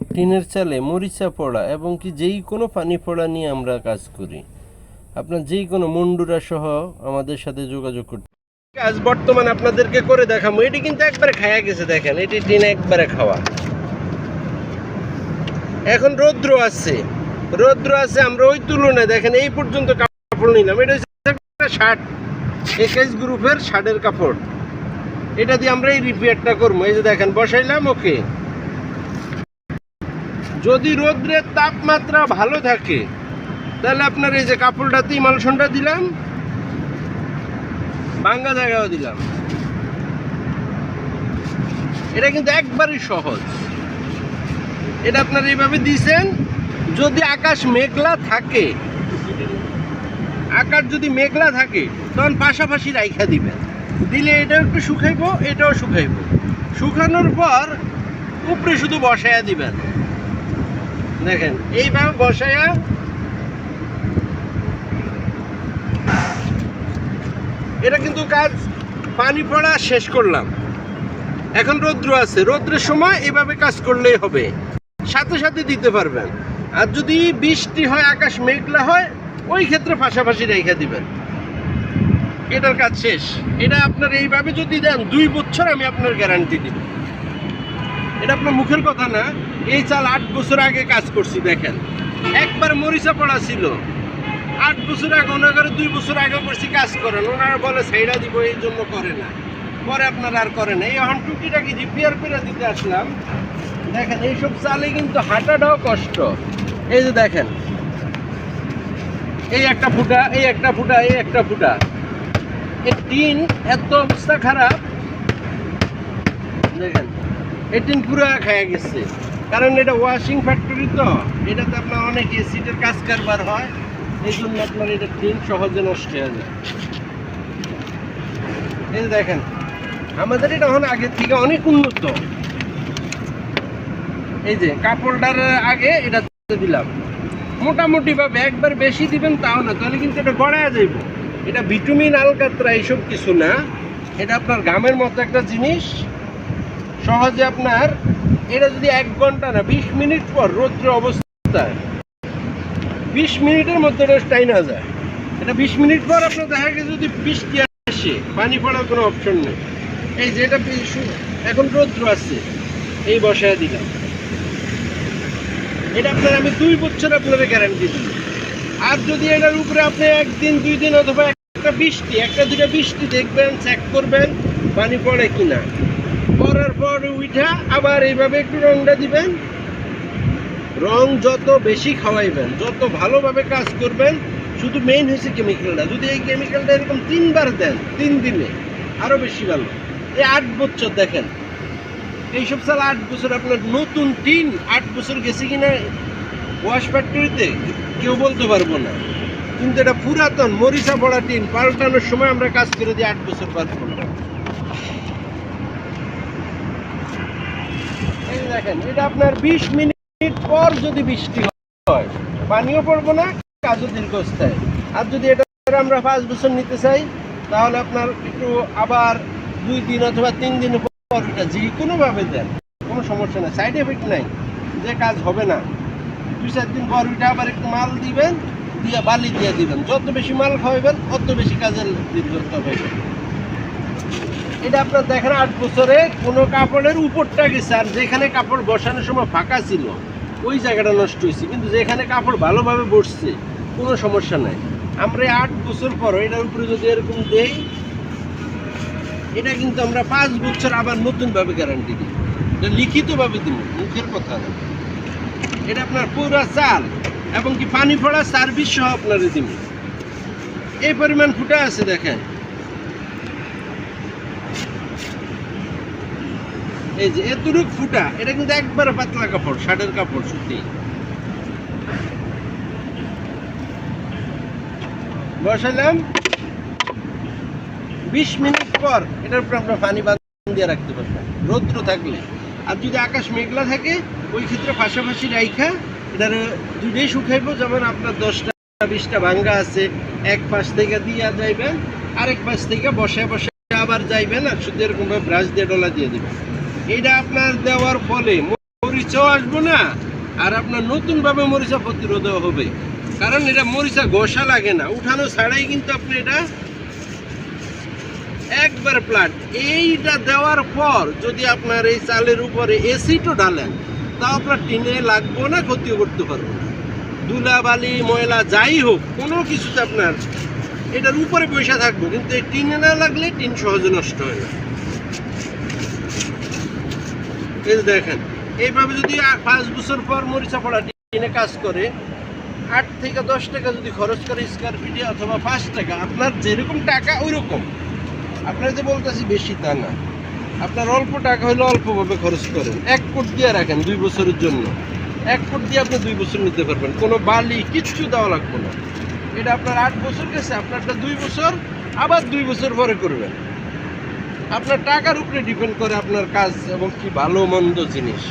টিনের চালে মরিচা পড়া এবং কি যেই কোনো পানি পড়া নিয়ে আমরা কাজ করি। আপনার যেই কোনো মন্ডুরা সহ আমাদের সাথে যোগাযোগ করতে। কাজ বর্তমান আপনাদেরকে করে দেখাবো। এটি কিন্তু একবারে খায়া গেছে, দেখেন এটি টিন একবারে খাওয়া। এখন রৌদ্র আছে, আমরা ওই তুলনায় দেখেন এই পর্যন্ত কাপড় নিলাম। এটা হচ্ছে একটা শার্ট, একেজ গ্রুপের শার্টের কাপড়। এটা দিয়ে আমরা এই রিপেয়ারটা করবো। এই যে দেখেন বসাইলাম, ওকে। যদি রোদ্রের তাপমাত্রা ভালো থাকে তাহলে আপনার এই যে কাপড়টাতে ইমালশনটা দিলাম, ভাঙ্গা জায়গাও দিলাম। এটা কিন্তু একবারই সহজ। এটা আপনার এইভাবে দিয়েছেন। যদি আকাশ মেঘলা থাকে, তখন পাশাপাশি রাইখা দিবেন। দিলে এটাও একটু শুকাইবো, এটাও শুকাইবো। শুকানোর পর উপরে শুধু বসায়া দিবেন। দেখেন এইভাবে বসায়া এটা কিন্তু কাজ পানি পড়া শেষ করলাম। এখন রৌদ্র আছে, রৌদ্রের সময় এভাবে কাজ করলেই হবে, সাথে সাথে দিতে পারবেন। আর যদি বৃষ্টি হয়, আকাশ মেঘলা হয়, ওই ক্ষেত্রে পাশাপাশি রেখে দিবেন। এটার কাজ শেষ। এটা আপনার এইভাবে যদি দেন 2 বছর আমি আপনার গ্যারান্টি দিব। এটা আপনার মুখের কথা না, এই চাল 8 বছর আগে কাজ করছি। দেখেন একবার মরিচা পড়া ছিল, 8 বছর আগে। ওনারা 2 বছর আগে করছি কাজ করেন, ওনারা বলে সেইটা দিব, এই জন্য করে না। পরে আপনারা আর করে না। এই এখন টুকিটাকি রিপেয়ার করে দিতে আসলাম। দেখেন এইসব চালে কিন্তু হাঁটাটাও কষ্ট। এই যে দেখেন এই একটা ফুটা, এই একটা ফুটা, এই একটা ফুটা। এই টিন এত অবস্থা খারাপ। দেখেন এই টিন পুরো খায়া গেছে, কারণ এটা ওয়াশিং ফ্যাক্টরি, তো এটাতে আপনার অনেক এসিডের কাজ কারবার হয়। এই জন্য আপনার এটা টিন সহজে নষ্ট হয়ে যায়। এই যে দেখেন আমাদের এটা এখন আগের থেকে অনেক উন্নত। এই যে কাপড়টার আগে এটা দিলাম মোটামুটি ভাবে, একবার বেশি দিবেন তাও না, তাহলে কিন্তু এটা গড়ায় যাইব। এটা ভিটামিন আলকাতরা এইসব কিছু না, এটা আপনার গামের মতো একটা জিনিস। সহজে আপনার এটা যদি 1 ঘন্টা না 20 মিনিট পর রৌদ্র অবস্থায় 20 মিনিটের মধ্যে এটা টাইনা যায়। এটা 20 মিনিট পর আপনার দেখা গেছে যদি বৃষ্টি আসে, পানি পড়ার কোনো অপশন নেই। এই যে এটা এখন রৌদ্র আছে, এই বসায় দিলাম। এটা আপনার আমি 2 বছর আপনার গ্যারান্টি দিই। আর যদি এটার উপরে আপনি 1 দিন 2 দিন অথবা একটা 2টা বৃষ্টি দেখবেন, চেক করবেন পানি পড়ে কিনা। পড়ার পর উঠা আবার এইভাবে একটু রংটা দিবেন। রং যত বেশি খাওয়াইবেন, যত ভালোভাবে কাজ করবেন। শুধু মেইন হয়েছে কেমিক্যালটা। যদি এই কেমিক্যালটা এরকম 3 বার দেন 3 দিনে, আরো বেশি ভালো। এই 8 বছর দেখেন, এইসব চাল 8 বছর আপনার নতুন টিন 8 বছর গেছে কিনা ওয়াশ ফ্যাক্টরিতে কেউ বলতে পারবো না। কিন্তু এটা পুরাতন মরিচা পড়া টিন, পাল্টানোর সময় আমরা কাজ করে দিই 8 বছর বাদ করলাম। এই দেখেন এটা আপনার 20 মিনিট পর যদি বৃষ্টি হয়, পানিও পড়বো না, কাজও দীর্ঘস্থায়ী। আর যদি এটা আমরা 5 বছর নিতে চাই, তাহলে আপনার একটু আবার 2 দিন অথবা 3 দিন পর এটা যে কোনোভাবে দেন, কোনো সমস্যা নেই, সাইড এফেক্ট নাই যে কাজ হবে না। 2-4 দিন পর ওইটা আবার একটু মাল দিবেন, দিয়ে বালি দিয়ে দিবেন। যত বেশি মাল খাওয়াবেন অত বেশি কাজের দীর্ঘত্ব হবে। এটা আপনার দেখেন 8 বছরে কোনো কাপড়ের উপরটা গেছে, আর যেখানে কাপড় বসানোর সময় ফাঁকা ছিল ওই জায়গাটা নষ্ট হয়েছে। কিন্তু যেখানে কাপড় ভালোভাবে বসছে কোনো সমস্যা নাই। আমরা 8 বছর পর এটার উপরে যদি এরকম দেই, এটা কিন্তু আমরা 5 বছর আবার নতুনভাবে গ্যারান্টি দিই। এটা লিখিতভাবে দিব, মুখের কথা না। এটা আপনার পুরা চাল এবং কি পানি পড়া সার্ভিস সহ আপনার দিব। এই পরিমাণ ফুটা আছে দেখেন। এই যে এতটুক ফুটা, এটা কিন্তু একবারে পাতলা কাপড়, শার্টের কাপড়, সুতি। বসালাম 20 মিনিট পর এটার উপর আপনার পানি বাদ দিয়ে রাখতে পারবেন রৌদ্র থাকলে। আর যদি আকাশ মেঘলা থাকে ওই ক্ষেত্রে পাশাপাশি রাইখা এটার 2টাই শুকাইবো। যেমন আপনার 10টা 20টা ভাঙ্গা আছে, এক পাশ থেকে দিয়ে যাইবেন, আরেক পাশ থেকে বসে বসে আবার যাইবেন, আর শুধু এরকম ভাবে ব্রাশ দিয়ে ডলা দিয়ে দেবেন। এটা আপনার দেওয়ার ফলে মরিচ মরিচাও আসবো না, আর আপনার নতুনভাবে মরিচা প্রতিরোধ হবে। কারণ এটা মরিচা ঘষা লাগে না, উঠানো ছাড়াই কিন্তু আপনি এটা একবার প্লান্ট। এইটা দেওয়ার পর যদি আপনার এই চালের উপরে এসিডও ঢালেন, তাও আপনার টিনে লাগবো না, ক্ষতিও করতে পারবো না। ধুলা বালি ময়লা যাই হোক কোনো কিছুতে আপনার এটার উপরে পয়সা থাকবো, কিন্তু এই টিনে না লাগলে টিন সহজে নষ্ট হয় না। এই যে দেখেন, এইভাবে যদি 5 বছর পর মরিচা পড়া টিনে কাজ করে, 8 থেকে 10 টাকা যদি খরচ করে স্কোয়ার ফিটে, অথবা 5 টাকা, আপনার যেরকম টাকা ওই রকম। আপনার যে বলতেছি বেশি তা না, আপনার অল্প টাকা হলে অল্পভাবে খরচ করেন, 1 কোট দিয়ে রাখেন 2 বছরের জন্য। 1 কোট দিয়ে আপনি 2 বছর নিতে পারবেন, কোনো বালি কিচ্ছু দেওয়া লাগবে না। এটা আপনার 8 বছর গেছে, আপনারটা 2 বছর, আবার 2 বছর পরে করবেন। আপনার টাকার উপরে ডিপেন্ড করে আপনার কাজ এবং কি ভালো মন্দ জিনিস।